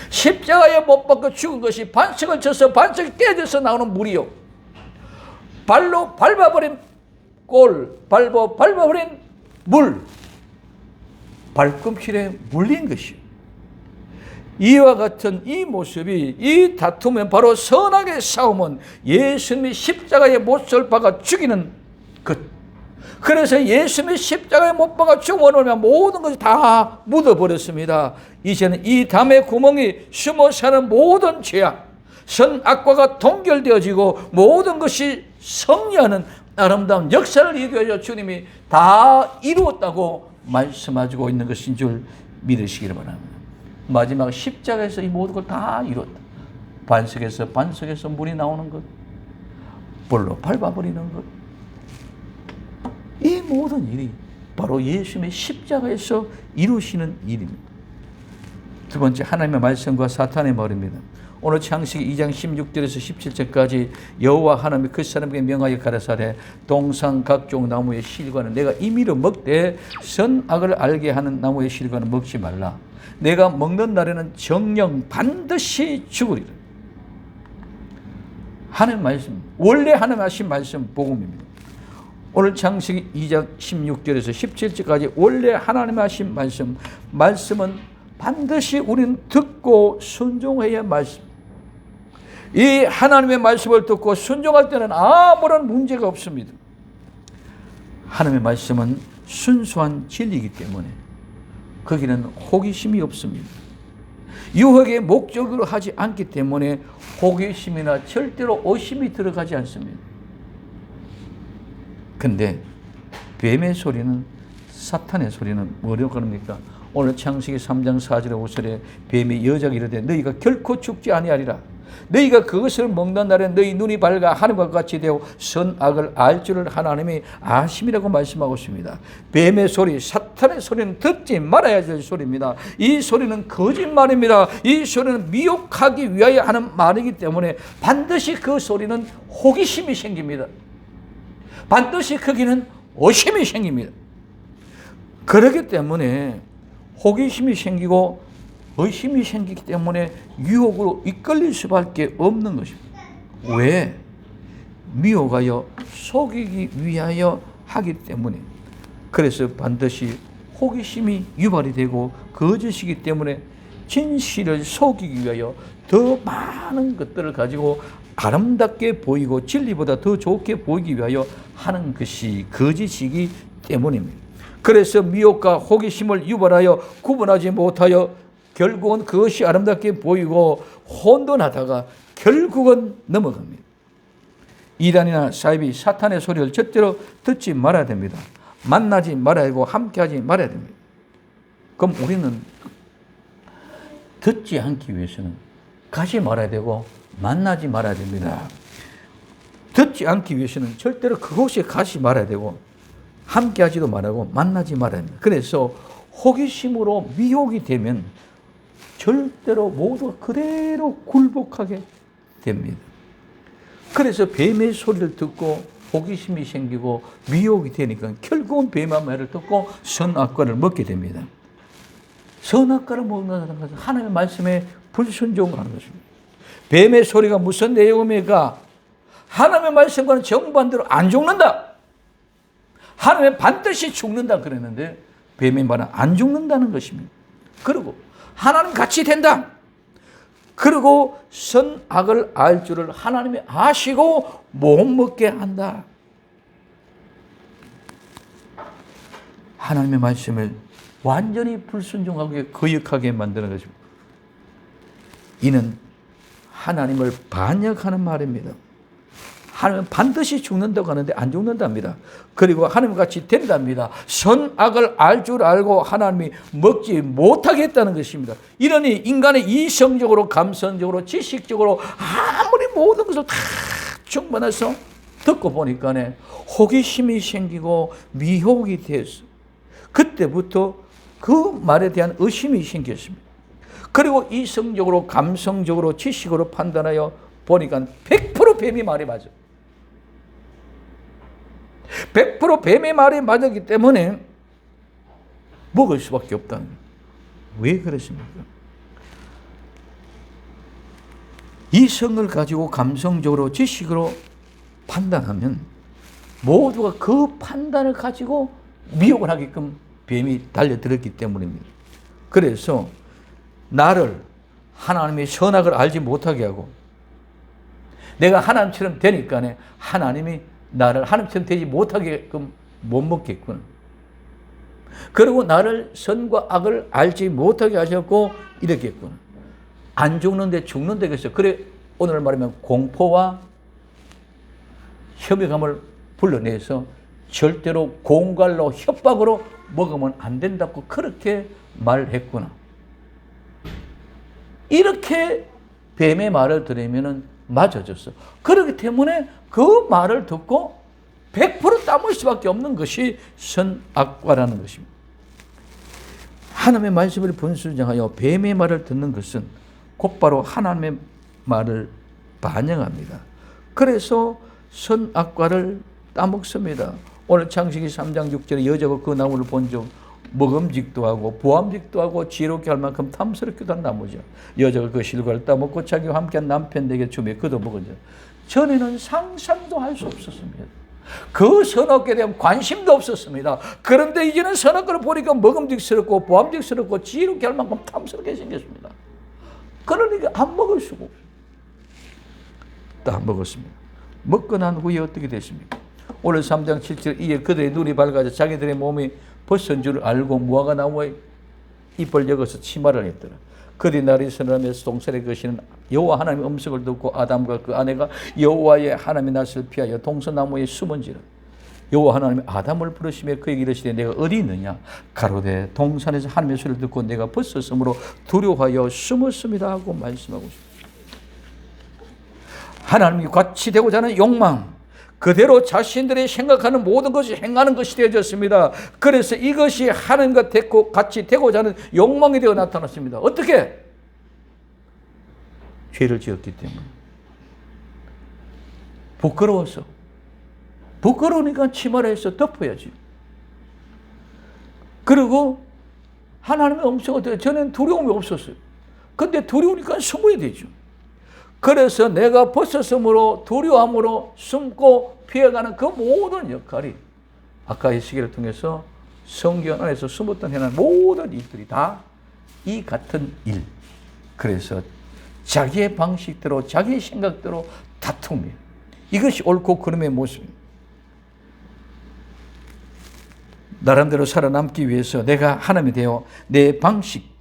십자가에 못 박아 죽은 것이 반석을 쳐서 반석이 깨져서 나오는 물이요, 발로 밟아버린 꼴, 밟아버린 물, 발꿈치에 물린 것이요. 이와 같은 이 모습이, 이 다툼은 바로 선악의 싸움은 예수님이 십자가에 못을 박아 죽이는 것. 그래서 예수님이 십자가에 못 박아 죽으면 모든 것이 다 묻어버렸습니다. 이제는 이 담의 구멍이 숨어 사는 모든 죄악, 선악과가 동결되어지고 모든 것이 승리하는 아름다운 역사를 이루어져 주님이 다 이루었다고 말씀하시고 있는 것인 줄 믿으시기를 바랍니다. 마지막 십자가에서 이 모든 걸 다 이뤘다. 반석에서 물이 나오는 것, 불로 밟아버리는 것, 이 모든 일이 바로 예수님의 십자가에서 이루시는 일입니다. 두 번째, 하나님의 말씀과 사탄의 말입니다. 오늘 창세기 2장 16절에서 17절까지 여호와 하나님이 그 사람에게 명하여 가라사대 동산 각종 나무의 실과는 내가 임의로 먹되 선악을 알게 하는 나무의 실과는 먹지 말라. 내가 먹는 날에는 정령 반드시 죽으리라. 하나님 말씀, 원래 하나님 하신 말씀 복음입니다. 오늘 창세기 2장 16절에서 17절까지 원래 하나님 하신 말씀은 반드시 우리는 듣고 순종해야 말씀. 이 하나님의 말씀을 듣고 순종할 때는 아무런 문제가 없습니다. 하나님의 말씀은 순수한 진리이기 때문에 거기는 호기심이 없습니다. 유혹의 목적으로 하지 않기 때문에 호기심이나 절대로 의심이 들어가지 않습니다. 근데 뱀의 소리는, 사탄의 소리는 뭐라고 합니까? 오늘 창세기 3장 4절에 5절에 뱀이 여자에게 이르되 너희가 결코 죽지 아니하리라. 너희가 그것을 먹는 날에 너희 눈이 밝아 하늘과 같이 되어 선악을 알 줄을 하나님이 아심이라고 말씀하고 있습니다. 뱀의 소리, 사탄의 소리는 듣지 말아야 될 소리입니다. 이 소리는 거짓말입니다. 이 소리는 미혹하기 위하여 하는 말이기 때문에 반드시 그 소리는 호기심이 생깁니다. 반드시 거기는 의심이 생깁니다. 그렇기 때문에 호기심이 생기고 의심이 생기기 때문에 유혹으로 이끌릴 수밖에 없는 것입니다. 왜? 미혹하여 속이기 위하여 하기 때문에. 그래서 반드시 호기심이 유발이 되고 거짓이기 때문에 진실을 속이기 위하여 더 많은 것들을 가지고 아름답게 보이고 진리보다 더 좋게 보이기 위하여 하는 것이 거짓이기 때문입니다. 그래서 미혹과 호기심을 유발하여 구분하지 못하여 결국은 그것이 아름답게 보이고 혼돈하다가 결국은 넘어갑니다. 이단이나 사이비, 사탄의 소리를 절대로 듣지 말아야 됩니다. 만나지 말아야 하고 함께하지 말아야 됩니다. 그럼 우리는 듣지 않기 위해서는 가지 말아야 되고 만나지 말아야 됩니다. 듣지 않기 위해서는 절대로 그곳에 가지 말아야 되고 함께하지도 말하고 만나지 말아야 됩니다. 그래서 호기심으로 미혹이 되면 절대로 모두가 그대로 굴복하게 됩니다. 그래서 뱀의 소리를 듣고 호기심이 생기고 미혹이 되니까 결국은 뱀의 말을 듣고 선악과를 먹게 됩니다. 선악과를 먹는다는 것은 하나님의 말씀에 불순종하는 것입니다. 뱀의 소리가 무슨 내용입니까? 하나님의 말씀과는 정반대로 안 죽는다. 하나님의 반드시 죽는다 그랬는데 뱀의 말은 안 죽는다는 것입니다. 그리고 하나님 같이 된다. 그리고 선악을 알 줄을 하나님이 아시고 못 먹게 한다. 하나님의 말씀을 완전히 불순종하게 거역하게 만드는 것입니다. 이는 하나님을 반역하는 말입니다. 하나님은 반드시 죽는다고 하는데 안 죽는답니다. 그리고 하나님같이 된답니다. 선악을 알 줄 알고 하나님이 먹지 못하게 했다는 것입니다. 이러니 인간의 이성적으로 감성적으로 지식적으로 아무리 모든 것을 다 충분해서 듣고 보니까 호기심이 생기고 미혹이 됐어. 그때부터 그 말에 대한 의심이 생겼습니다. 그리고 이성적으로 감성적으로 지식으로 판단하여 보니까 100% 뱀이 말이 맞아. 100% 뱀의 말이 맞았기 때문에 먹을 수밖에 없다는 거예요. 왜 그렇습니까? 이성을 가지고 감성적으로 지식으로 판단하면 모두가 그 판단을 가지고 미혹을 하게끔 뱀이 달려들었기 때문입니다. 그래서 나를 하나님의 선악을 알지 못하게 하고 내가 하나님처럼 되니까 하나님이 나를 하나님처럼 되지 못하게끔 못 먹겠구나. 그리고 나를 선과 악을 알지 못하게 하셨고 이랬겠구나. 안 죽는데 죽는데 그랬어요. 그래 오늘 말하면 공포와 협의감을 불러내서 절대로 공갈로 협박으로 먹으면 안 된다고 그렇게 말했구나. 이렇게 뱀의 말을 들으면 맞아졌어. 그렇기 때문에 그 말을 듣고 100% 따물 수밖에 없는 것이 선악과라는 것입니다. 하나님의 말씀을 분순종하여 뱀의 말을 듣는 것은 곧바로 하나님의 말을 반영합니다. 그래서 선악과를 따먹습니다. 오늘 창세기 3장 6절에 여자가 그 나무를 본 적 먹음직도 하고 보암직도 하고 지혜롭게 할 만큼 탐스럽기도 한 나무죠. 여자가 그 실과를 따먹고 자기와 함께한 남편에게 주며 그도 먹었죠. 전에는 상상도 할 수 없었습니다. 그 선악과에 대한 관심도 없었습니다. 그런데 이제는 선악과를 보니까 먹음직스럽고 보암직스럽고 지혜롭게 할 만큼 탐스럽게 생겼습니다. 그러니까 안 먹을 수가 없어요. 다 먹었습니다. 먹고 난 후에 어떻게 됐습니까? 오늘 3장 7절 이에 그들의 눈이 밝아져 자기들의 몸이 벗은 줄 알고 무화과 나무에 잎을 여겨서 치마를 했더라. 그들이 날이 서늘하면서 동산에 거시는 여호와 하나님의 음성을 듣고 아담과 그 아내가 여호와의 하나님의 낯을 피하여 동산나무에 숨은지라. 여호와 하나님이 아담을 부르시며 그에게 이르시되 내가 어디 있느냐? 가로되 동산에서 하나님의 소리를 듣고 내가 벗었으므로 두려워하여 숨었습니다 하고 말씀하고 있습니다. 하나님이 같이 되고자 하는 욕망, 그대로 자신들이 생각하는 모든 것이 행하는 것이 되어졌습니다. 그래서 이것이 하나님과 같이 되고자 하는 욕망이 되어 나타났습니다. 어떻게? 죄를 지었기 때문에. 부끄러워서. 부끄러우니까 치마를 해서 덮어야지. 그리고 하나님의 음성을 듣고 저는 두려움이 없었어요. 근데 두려우니까 숨어야 되죠. 그래서 내가 벗었으므로 두려움으로 숨고 피해가는 그 모든 역할이 아까 이 시계를 통해서 성경 안에서 숨었던 해는 모든 일들이 다 이 같은 일. 그래서 자기의 방식대로 자기의 생각대로 다툼이에요. 이것이 옳고 그름의 모습입니다. 나름대로 살아남기 위해서 내가 하나님이 되어 내 방식,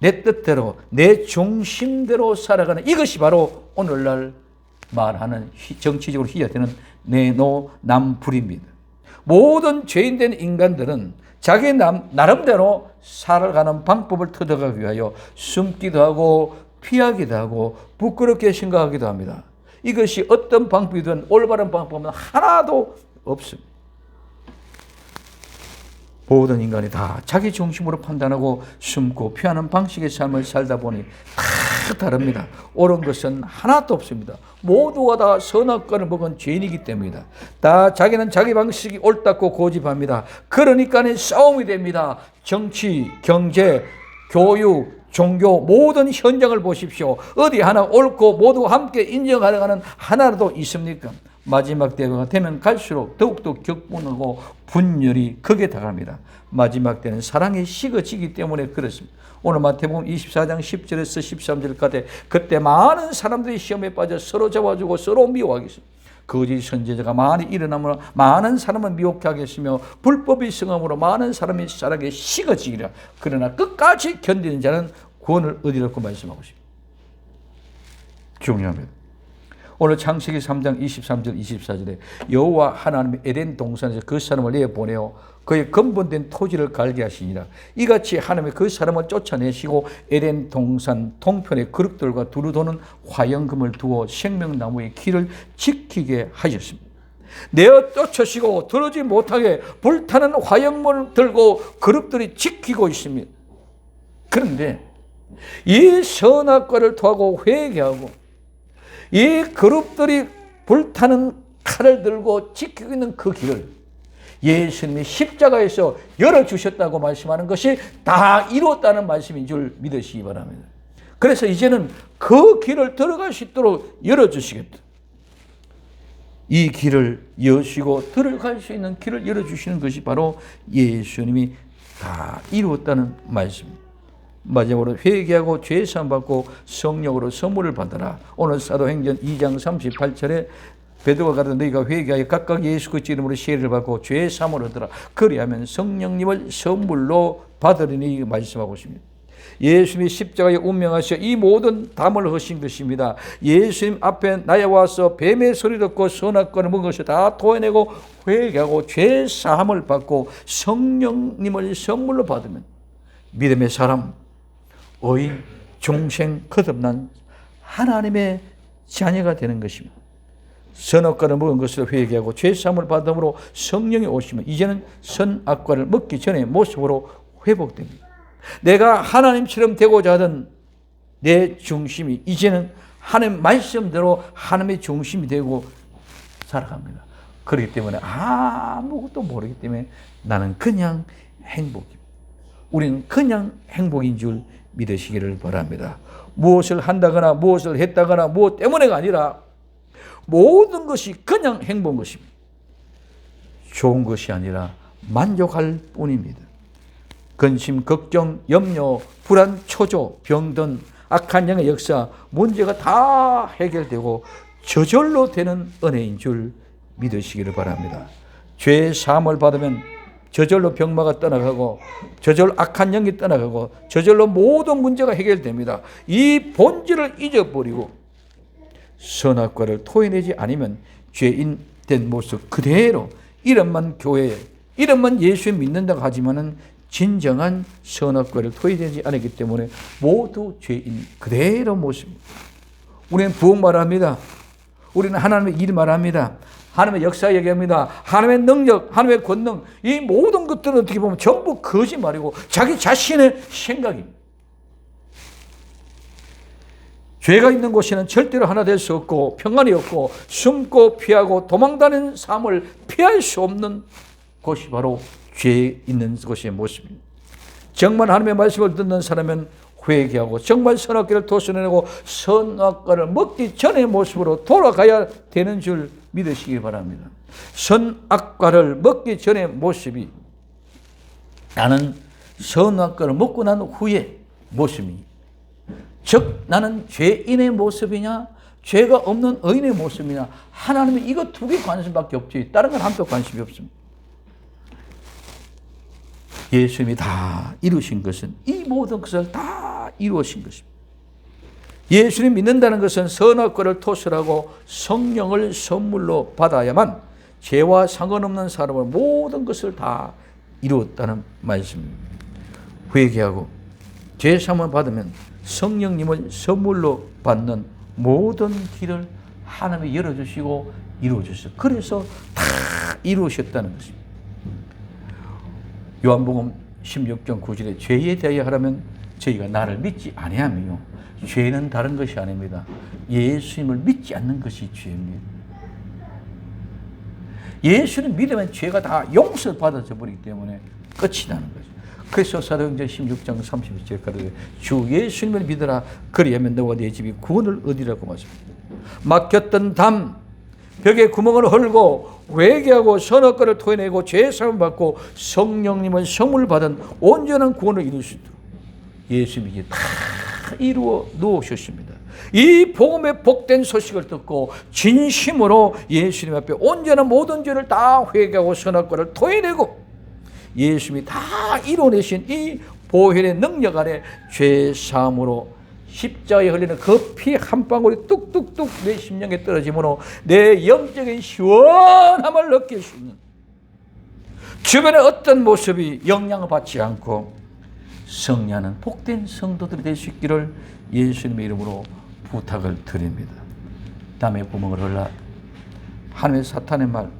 내 뜻대로, 내 중심대로 살아가는 이것이 바로 오늘날 말하는 정치적으로 희화되는 내노남불입니다. 모든 죄인된 인간들은 자기 나름대로 살아가는 방법을 터득하기 위하여 숨기도 하고 피하기도 하고 부끄럽게 생각하기도 합니다. 이것이 어떤 방법이든 올바른 방법은 하나도 없습니다. 모든 인간이 다 자기 중심으로 판단하고 숨고 피하는 방식의 삶을 살다 보니 다 다릅니다. 옳은 것은 하나도 없습니다. 모두가 다 선악과를 먹은 죄인이기 때문이다. 다 자기는 자기 방식이 옳다고 고집합니다. 그러니까 싸움이 됩니다. 정치, 경제, 교육, 종교 모든 현장을 보십시오. 어디 하나 옳고 모두가 함께 인정하려고 하는 하나라도 있습니까? 마지막 때가 되면 갈수록 더욱더 격분하고 분열이 극에 달합니다. 마지막 때는 사랑이 식어지기 때문에 그렇습니다. 오늘 마태복음 24장 10절에서 13절까지 그때 많은 사람들이 시험에 빠져 서로 잡아주고 서로 미워하겠습니다. 거짓 선지자가 많이 일어나므로 많은 사람을 미혹해 하겠으며 불법이 성함으로 많은 사람이 사랑에 식어지리라. 그러나 끝까지 견디는 자는 구원을 얻으리라고 말씀하고 있습니다. 중요합니다. 오늘 창세기 3장 23절 24절에 여호와 하나님이 에덴 동산에서 그 사람을 내보내어 그의 근본된 토지를 갈게 하시니라. 이같이 하나님이 그 사람을 쫓아내시고 에덴 동산 동편에 그룹들과 두루 도는 화영금을 두어 생명나무의 길을 지키게 하셨습니다. 내어 쫓으시고 들어오지 못하게 불타는 화영문을 들고 그룹들이 지키고 있습니다. 그런데 이 선악과를 토하고 회개하고 이 그룹들이 불타는 칼을 들고 지키고 있는 그 길을 예수님이 십자가에서 열어주셨다고 말씀하는 것이 다 이루었다는 말씀인 줄 믿으시기 바랍니다. 그래서 이제는 그 길을 들어갈 수 있도록 열어주시겠다. 이 길을 여시고 들어갈 수 있는 길을 열어주시는 것이 바로 예수님이 다 이루었다는 말씀입니다. 마지막으로 회개하고 죄사함 받고 성령으로 선물을 받아라. 오늘 사도행전 2장 38절에 베드로가 가르쳐 너희가 회개하여 각각 예수 그리스도 이름으로 세례를 받고 죄사함을 얻으라. 그리하면 성령님을 선물로 받으리니 말씀하고 있습니다. 예수님이 십자가에 운명하셔 이 모든 담을 하신 것입니다. 예수님 앞에 나와서 뱀의 소리 듣고 선악과를 먹은 것을 다 토해내고 회개하고 죄사함을 받고 성령님을 선물로 받으면 믿음의 사람, 의인, 중생, 거듭난 하나님의 자녀가 되는 것입니다. 선악과를 먹은 것을 회개하고 죄사함을 받음으로 성령이 오시면 이제는 선악과를 먹기 전의 모습으로 회복됩니다. 내가 하나님처럼 되고자 하던 내 중심이 이제는 하나님 말씀대로 하나님의 중심이 되고 살아갑니다. 그렇기 때문에 아무것도 모르기 때문에 나는 그냥 행복입니다. 우리는 그냥 행복인 줄 믿으시기를 바랍니다. 무엇을 한다거나 무엇을 했다거나 무엇 때문에가 아니라 모든 것이 그냥 행복한 것입니다. 좋은 것이 아니라 만족할 뿐입니다. 근심, 걱정, 염려, 불안, 초조, 병든 악한 영의 역사, 문제가 다 해결되고 저절로 되는 은혜인 줄 믿으시기를 바랍니다. 죄의 사함을 받으면 저절로 병마가 떠나가고 저절로 악한 영이 떠나가고 저절로 모든 문제가 해결됩니다. 이 본질을 잊어버리고 선악과를 토해내지 않으면 죄인 된 모습 그대로 이름만 교회, 이름만 예수 믿는다고 하지만은 진정한 선악과를 토해내지 않았기 때문에 모두 죄인 그대로 모습입니다. 우리는 부흥 말합니다. 우리는 하나님의 일 말합니다. 하나님의 역사 얘기합니다. 하나님의 능력, 하나님의 권능, 이 모든 것들은 어떻게 보면 전부 거짓말이고 자기 자신의 생각입니다. 죄가 있는 곳에는 절대로 하나 될 수 없고 평안이 없고 숨고 피하고 도망다니는 삶을 피할 수 없는 곳이 바로 죄 있는 곳의 모습입니다. 정말 하나님의 말씀을 듣는 사람은 회개하고 정말 선악과를 도려내고 선악과를 먹기 전의 모습으로 돌아가야 되는 줄 믿으시기 바랍니다. 선악과를 먹기 전의 모습이 나는 선악과를 먹고 난 후의 모습이 즉 나는 죄인의 모습이냐 죄가 없는 의인의 모습이냐 하나님이 이거 두 개 관심밖에 없지 다른 건 한도 관심이 없습니다. 예수님이 다 이루신 것은 이 모든 것을 다 이루신 것입니다. 예수님 믿는다는 것은 선악과를 토설하고 성령을 선물로 받아야만 죄와 상관없는 사람은 모든 것을 다 이루었다는 말씀입니다. 회개하고 죄사함을 받으면 성령님을 선물로 받는 모든 길을 하나님이 열어주시고 이루어주셨어요. 그래서 다 이루셨다는 것입니다. 요한복음 16장 9절에 죄에 대하여 하라면 저희가 나를 믿지 아니하며, 죄는 다른 것이 아닙니다. 예수님을 믿지 않는 것이 죄입니다. 예수를 믿으면 죄가 다 용서받아져 버리기 때문에 끝이 나는 거죠. 그래서 사도행전 16장 32절에 가로되 주 예수님을 믿으라 그리하면 너와 네 집이 구원을 얻으리라고 말씀합니다. 막혔던 담 벽에 구멍을 헐고 회개하고 선악 것을 토해내고 죄사함을 받고 성령님은 선물 받은 온전한 구원을 이룰 수 있도록 예수님이 이제 다 이루어 놓으셨습니다. 이 복음의 복된 소식을 듣고 진심으로 예수님 앞에 온전한 모든 죄를 다 회개하고 선악 것을 토해내고 예수님이 다 이뤄내신 이 보혈의 능력 아래 죄사함으로 십자가에 흘리는 그 피 한 방울이 뚝뚝뚝 내 심령에 떨어지므로 내 영적인 시원함을 느낄 수 있는, 주변의 어떤 모습이 영향을 받지 않고 승리하는 복된 성도들이 될 수 있기를 예수님의 이름으로 부탁을 드립니다. 담에 구멍을 흘러 하나님의 사탄의 말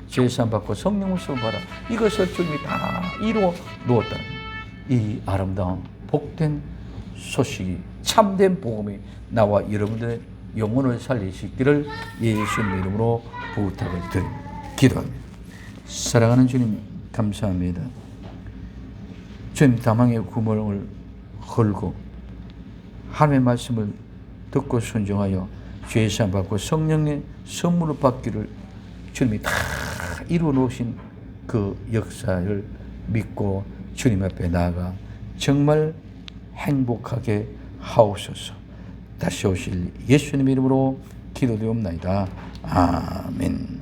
죄사함 받고 성령을 수받아 이것을 주님이 다 이루어 놓았다는 이 아름다운 복된 소식이, 참된 복음이 나와 여러분들의 영혼을 살리시기를 예수님의 이름으로 부탁을 드립니다. 기도합니다. 사랑하는 주님 감사합니다. 주님 다망의 구멍을 헐고 하나님의 말씀을 듣고 순종하여 죄사함 받고 성령의 선물을 받기를 주님이 다 이루어 놓으신 그 역사를 믿고 주님 앞에 나아가 정말 행복하게 하옵소서. 다시 오실 예수님 이름으로 기도되옵나이다. 아멘.